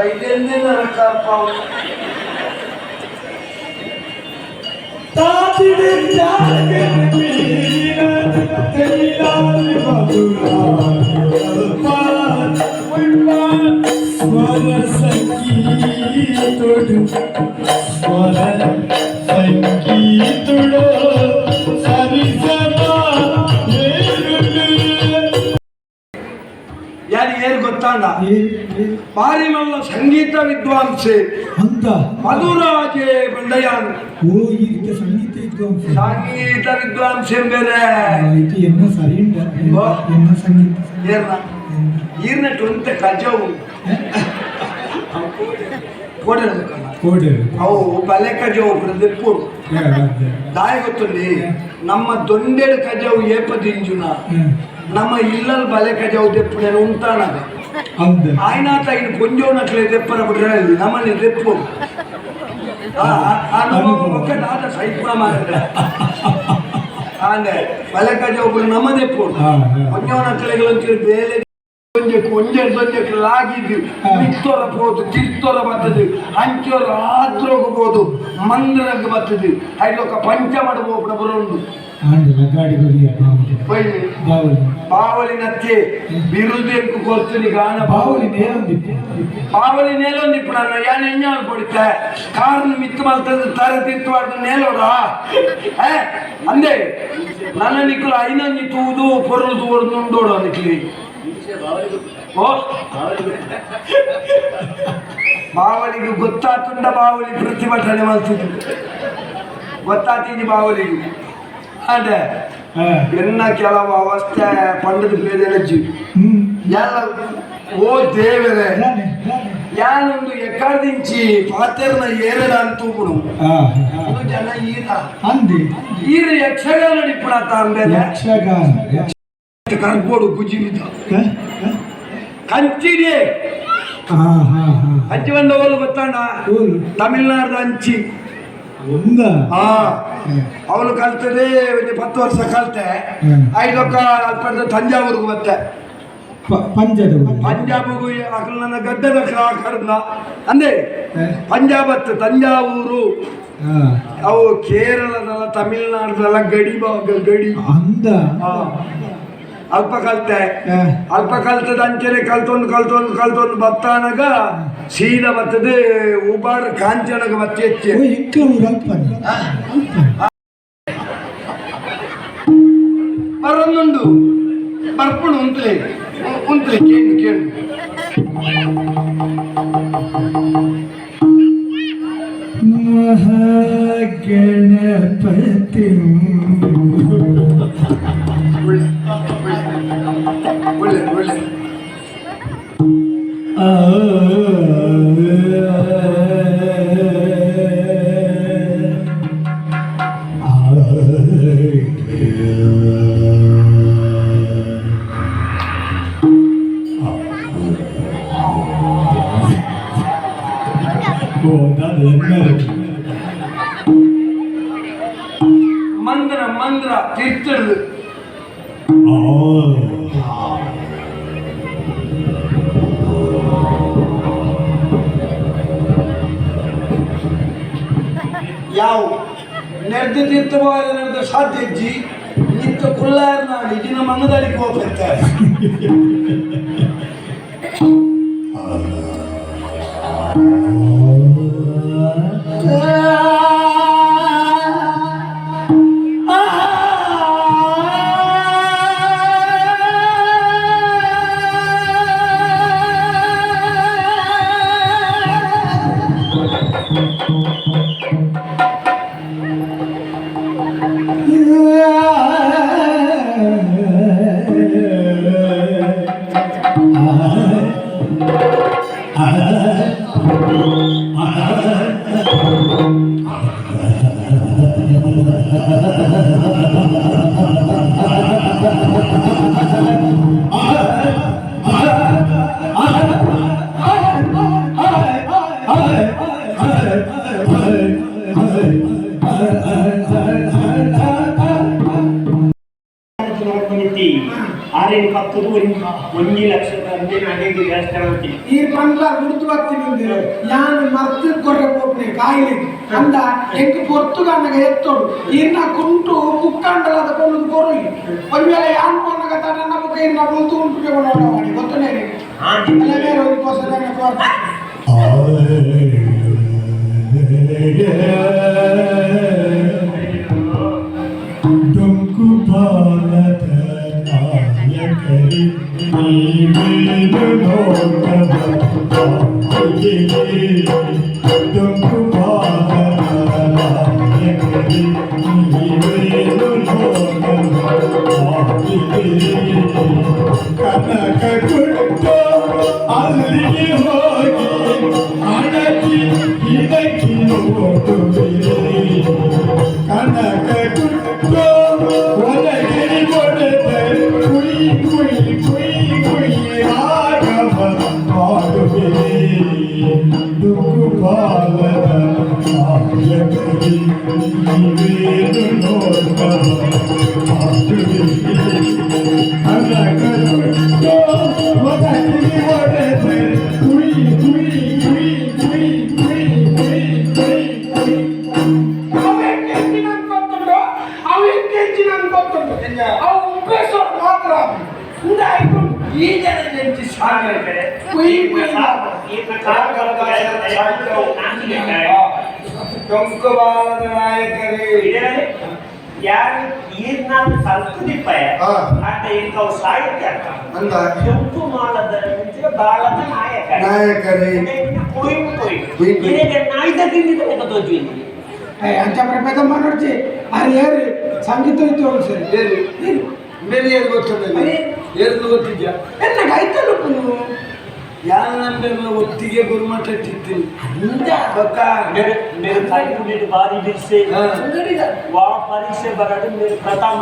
ಇದೆಂದೇ ನರಕಪ್ಪ ಸಂಗೀತುಡು ಏನು ಗೊತ್ತಾಂಡ ಪಾರಿಮಲ್ಲ ಸಂಗೀತ ವಿದ್ವಾಂಸೆ ಅಂತ ಮಧುರಾಜೆ ಬಂಡಯಾನು ಓ ಈ ರೀತಿಯ ಸಂಗೀತ ವಿದ್ವಾಂಸ ಸಂಗೀತ ವಿದ್ವಾಂಸೆ ಬೇರೆ ಇದು ಎನ್ನ ಸರಿ ಎನ್ನ ಸಂಗೀತ ಏನ ಈರ್ನಟ್ಟು ಅಂತ ಕಜವು ಕೋಡೆ ಅವು ಬಲೆ ಕಜವು ಪ್ರದೆಪ್ಪುಡು ದಾಯ ಗೊತ್ತುಂಡಿ ನಮ್ಮ ದೊಂಡೆಡು ಕಜವು ಏಪದಿಂಜುನ ನಮ್ಮ ಇಲ್ಲಲ್ ಬಲೆ ಕಜವು ದೆಪ್ಪುಡೇನು ಉಂಟಾನಗ ಆಯ್ನಾತ ಇನ್ನು ಕೊಂಜೋನಕ್ಲೆ ದೆಪ್ಪರ ಬಿಡ್ರೆ ನಮ್ಮಲ್ಲಿ ದೆಪ್ಪು ಒಕ್ಕಟಾದ ಸೈಪುಣ ಮಾಡಿದ್ರೆ ಅಂದ್ರೆ ಬಲೆ ಕಜವು ನಮ್ಮ ದೆಪ್ಪು ಕೊಂಜೋನಕ್ಲೆಗಳಂತ ಬೇಲೆ ಒಂಜಕ್ಕೆ ಲಾಗಿದ್ದು ಮಿತ್ತೊರ ಹೋದು ತಿರ್ತೊರ ಬರ್ತದೆ ಅಂಚೋರ ಆದ್ರೋಗಬಹುದು ಮಂದಿರಕ್ಕೆ ಬರ್ತದೆ ಐದೊಕ್ಕ ಪಂಚ ಮಾಡಬಹುದು ಬರೋದು ಬಾವಲಿ ನತ್ತೆ ಬಿರುದೇಕು ಕೊಡ್ತೀನಿ ಗಾನ ಬಾವಲಿ ನೇಲೊಂದಿಪ್ಪು ನನ್ನ ಯಾನ್ ಎಂಜಾಯ್ ಕೊಡುತ್ತೆ ಕಾರ್ನ ಮಿತ್ತು ಮಲ್ತದ ತರ ತಿರ್ತವಾಡ್ದು ನೇಲೋಡ ಅಂದೆ ನನ್ನ ನಿಕ್ಕಲು ಐನೊಂದಿ ತೂದು ಪೊರಲು ತೋರ್ದು ಉಂಡೋಡು ನಿಕ್ಲಿ ಬಾವಲಿಗೆ ಗೊತ್ತಾತುಂಡ ಬಾವಲಿ ಪ್ರತಿಭಟನೆ ಮಾಡ್ತಿದ್ರು ಗೊತ್ತಾತಿದ್ದಿ ಬಾವಲಿಗೆ ಅದೇ ಎನ್ನ ಕೆಲವು ಅವಸ್ಥೆ ಪಂಡದ ಬೇದೆಲಜ್ಜಿ ಎಲ್ಲ ಓ ದೇವರೇ ಯಾನೊಂದು ಎಕ್ಕರ್ದಿಂಚಿ ಪಾತೆರ್ನ ಏರಡ ಅಂತೂಪುಡು ಜನ ಈರ ಯಕ್ಷಗಾನ ನಡಿಪುಣ ತಾಂಬೆ ಕರ್ಬೋಡು ಗುಜಿವಿದ ಕಂಚಿಡಿ ಹಂಚಿ ಬಂದ ಹೋಲು ಗೊತ್ತಾಂಡ ತಮಿಳ್ನಾಡು ಹಂಚಿ ಅವಳು ಕಲ್ತದೆ 10 ವರ್ಷ ಕಲ್ತೆ ಐದೊಕ್ಕ ಅಲ್ಪ ತಂಜಾವೂರ್ಗು ಮತ್ತೆ ಪಂಜಾಬ್ಗೂ ಅಕಲ್ ನನ್ನ ಗದ್ದೆದ ಕರ್ದ ಅಂದೆ ಪಂಜಾಬ್ ಹತ್ತು ತಂಜಾವೂರು ಅವು ಕೇರಳದಲ್ಲ ತಮಿಳ್ನಾಡದಲ್ಲ ಗಡಿ ಅಂದ ಅಲ್ಪ ಕಲ್ತದ ಅಂಚನೆ ಕಲ್ತೊಂದು ಬತ್ತಾನಗ ಸೀದಾ ಬರ್ತದೆ ಉಬಾರ್ ಕಾಂಚನಗ ಬತ್ತೆ ಬರೊಂದುಂಡು ಬರ್ಪುಡು ಉಂತ್ಲೆ ಕೇಳು ಮಹಾಗಣಪತಿ ಒಳ್ಳೆ ಮಂದ್ರ ತೀರ್ಥರು ಯಾವ ನೆರೆದು ತೀರ್ಥವಾದ ನಡೆದ ಸಾಧ್ಯ ಅಜ್ಜಿ ನಿಂತ ಕುಳ್ಳಾರ ನಾಡಿ ದಿನ ಮನದಳಿಗೆ ಹೋಗ್ತಾರೆ ಆರೇನು 10 1 ಲಕ್ಷದ ಈ ಪಂಡ್ಲ ಗುರುತು ಬರ್ತೀನಿ ಯಾನು ಮರ್ತು ಕೊರ್ರೆ ಹೋಗ್ನೆ ಕಾಯಿಲೆ ಅಂದ ಎಂಕ್ ಪೊರ್ತುಗಾನಗ ಎತ್ತೋಡು ಇನ್ನ ಕುಂಟು ಕುಕ್ಕಂಡಲದ ಕೊಳ್ಳುದು ಕೊರಲಿ ಒಂದ್ ವೇಳೆ ಯಾನ್ ಕೊನ್ನಗ ತಡ ನಮಕ ಇನ್ನ ಮುಲ್ತು ಉಂಟು ನೋಡ ಮಾಡಿ ಗೊತ್ತನೇ ಅಲ್ಲ ಬೇರೆ ಒಂದು ಕೋಸದ डुमकु भारत नायकरी नीवेद नोटबताये डुमकु भारत नायकरी नीवेद नोटबताये कनक कुट्टो अल्ली होगी अड़की ಇದಕ್ಕೆ ನೋಡುವೆ ಕನಕ ಕುಟ್ಟೋ ಒಳಗಿರಿ ಕೊಡದೆ ಕುಯ್ ಕುಯ್ ಕುಯ್ ಕುಯ್ ರಾಗವ ಮಾಡುವೆ ದುಃಖ ಬಾಲದ ನಾಯಕರಿ ನೀವೇನು ನೋಡುವ ಮಾಡುವೆ ಕನಕ ಕುಟ್ಟೋ ಒಳಗಿರಿ ಕೊಡದೆ ಕುಯ್ ಕುಯ್ ಕುಯ್ ಕುಯ್ ಈ ಜನ ನೆಂಚಿ ಸಾಗರೆ ಟೊಂಕಬಾಲದ ನಾಯಕರೇ ಯಾರು ಈರ್ನಾಡು ಸಂಸ್ಕೃತಿಪಯ ಅಂತ ಇಂಥವು ಸಾಹಿತ್ಯ ಅಂದ ಕೆಂಪು ಮಾಲದ ಬಾಲದ ನಾಯಕರೇ ಕೊಯ್ಲು ಇದಕ್ಕೆ ನಾಯ್ದ ತಿಂದಿದ್ದ ತೋಜುವಿಂದ ಅಂಚ ಪ್ರಪೇದ ಮಾಡೋಡ್ತಿ ಅದು ಏರಿ ಸಂಗೀತ ಇತ್ತು ಸರಿ ಏರು ಬೇರೆ ಏನು ಗೊತ್ತಿಲ್ಲ ಏನು ಗೊತ್ತಿದ್ಯಾ ಎನ್ನಾಗ ಆಯ್ತಲ್ಲ ನೀವು ಯಾರು ನಮ್ಮೆಲ್ಲ ಒತ್ತಿಗೆ ಗುರುಮಠ ತಿಂತೀನಿ मेरे भाई को मेरे बारी दिल से वहाँ परीक्षा बराबर मेरे प्रथम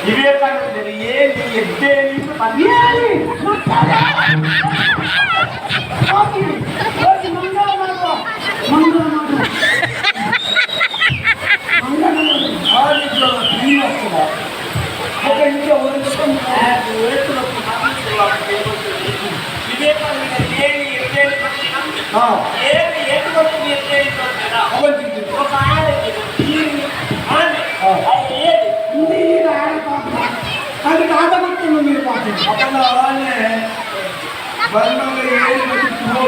ವಿವೇಕಾನಂದರು ಏನು ಎದ್ದೇಳಿ అది కాదనుకున్నాను మీరు పాపం అప్పుడు అలానే బర్మలో ఏది పెట్టించుకో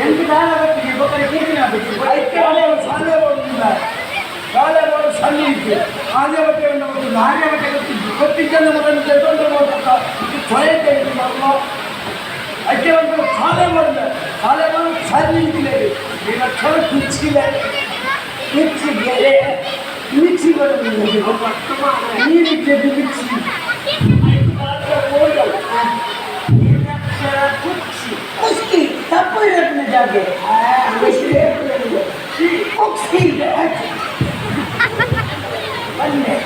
ఎంత కాదబట్టి ఒకరికి ಕಾಲೇಬಾಳು ಸಣ್ಣ ಇತ್ತು ಆನೆ ಬಟ್ಟೆ ಒಂದು ಆನೆ ಬಟ್ಟೆ ಗೊತ್ತಿದ್ದನ್ನು ಮಗನ್ನು ತೆಗೆದುಕೊಂಡು ಹೋಗ್ತಾ ಸ್ವಯಂತೆ ಬರಲ್ಲ ಅಕ್ಕೆ ಒಂದು ಕಾಲೇಬಾಳು ಸಣ್ಣ ಇಟ್ಟಿಲ್ಲ ಈಗ ಕ್ಷಣ ಕುಚ್ಚಿಲ್ಲ ಮಿಕ್ಸಿ ಮಿಕ್ಸಿ ಬರೋದು ನೀರಿಗೆ ಮಿಕ್ಸಿ ಕುಸ್ತಿ ತಪ್ಪು ಇರತ್ತೆ ಜಾಗೆ ಕುಸ್ತಿ ಬನ್ನಿ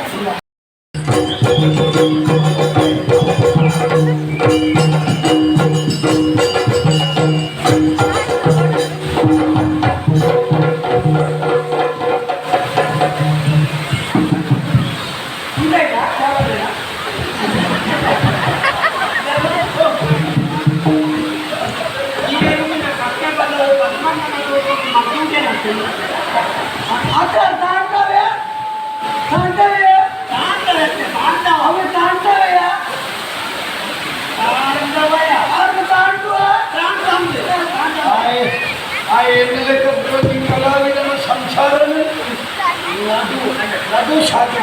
ಆ ಎಣ್ಣೆಲೆಕ್ಕ ಬರೋದಿನ ಕಲಾವಿದನ ಸಂಸಾರನೇ ಅದು ಸಾಧ್ಯ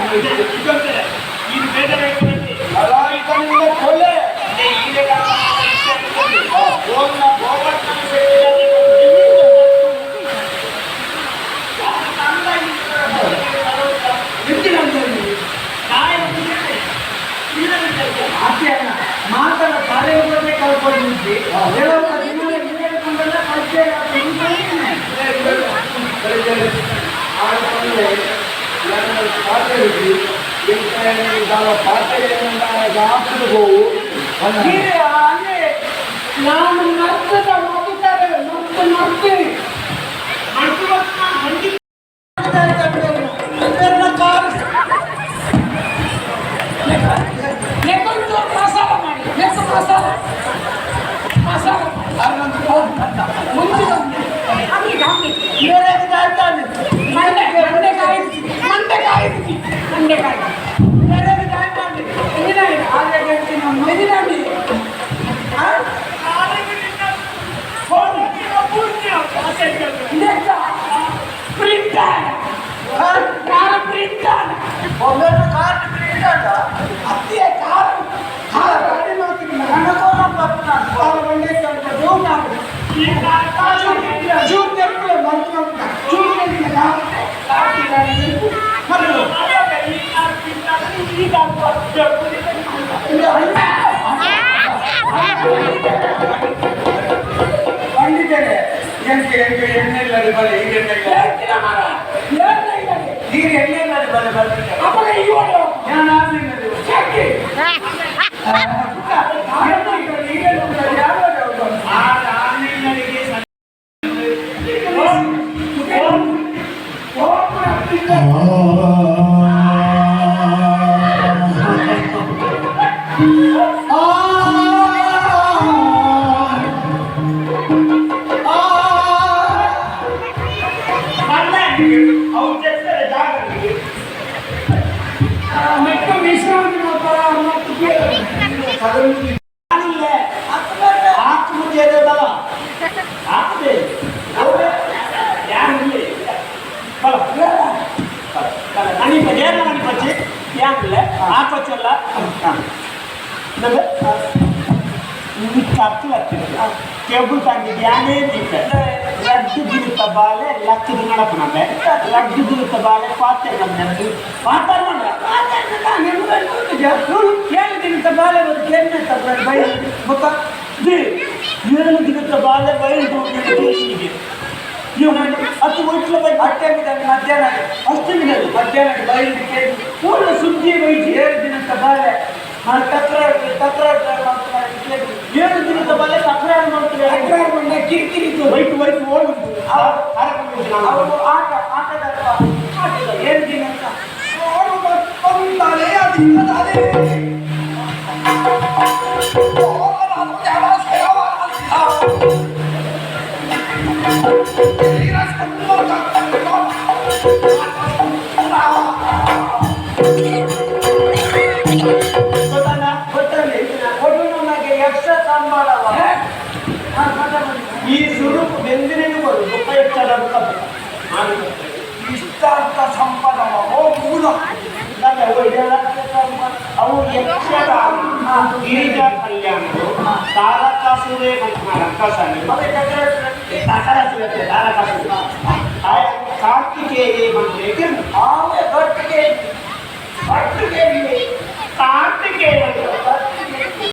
ಕಲಾವಿದನಿಂದ ಕೊಲೆ ಮಾತನ್ನ ಕಾಲೇಜ್ ಕಳ್ಕೊಂಡಿದ್ವಿ ನಾನು ನರ್ತದ ಮಗುತ್ತಾರೆ ಮತ್ತೆ ಮಸಾಲ ಮಾಡಿ ಮಸಾಲ ಮಸಾಲ ಮುಂಚೆ ಬಂದಿದ್ದೇನೆ ಎಣ್ಣೆ ಬಲೆ ಈಗ ಎಣ್ಣೆ ಬಲೆ केबल तक ध्याने दीते लड्डू दिल तबाले लक्ष्य दुगना पनामे लड्डू दिल तबाले पाते नंदे पाता मंडा ಏಳು ದಿನ ತಬಾಲೆ ಒಂದು ಕೆನ್ನೆ ತಬ್ಬ ಬೈ ಬೊಕ್ಕ ದಿ ಏಳು ದಿನ ತಬಾಲೆ ಬೈಲ್ ಹೋಗಿ ಅದು ಒಟ್ಲ ಬೈ ಅಷ್ಟೇ ಮಧ್ಯಾಹ್ನ ಮಧ್ಯಾಹ್ನ ಬೈಲಿಕ್ಕೆ ಪೂರ್ಣ ಸುದ್ದಿ ಬೈದು 7 ದಿನ ತಬಾಲೆ ತಕರಾರು ಏಳು ದಿನ ತಬಾಲೆ ತಕರಾರು ಮಾಡ್ತಾರೆ ತಕರಾರು ಬಂದ ಕಿರಿಕಿರಿ ವೈಟ್ ಓಡುದು ಅವರು ಆಟದ 7 ದಿನ ಅಂತ ಈ ಸ್ವರೂಪ ಬೆಂದಿನೇನು ಬರು ದುಃಖ ಹೆಚ್ಚಾದ ಇಷ್ಟಾರ್ಥ ಸಂಪದವ ಓ ಮೂಲ ಅವು ಯಕ್ಷರ ಗಿರಿಜಾ ಕಲ್ಯಾಣರು ತಾರಕಾಸುರೇ ರಂಕಾಸಾನಿ ತಾರಕಾಸುರ ಕಾರ್ತಿಕೇಯ ಬಂದ್ರೆ ಆಮೇಲೆ ದೊಡ್ಡ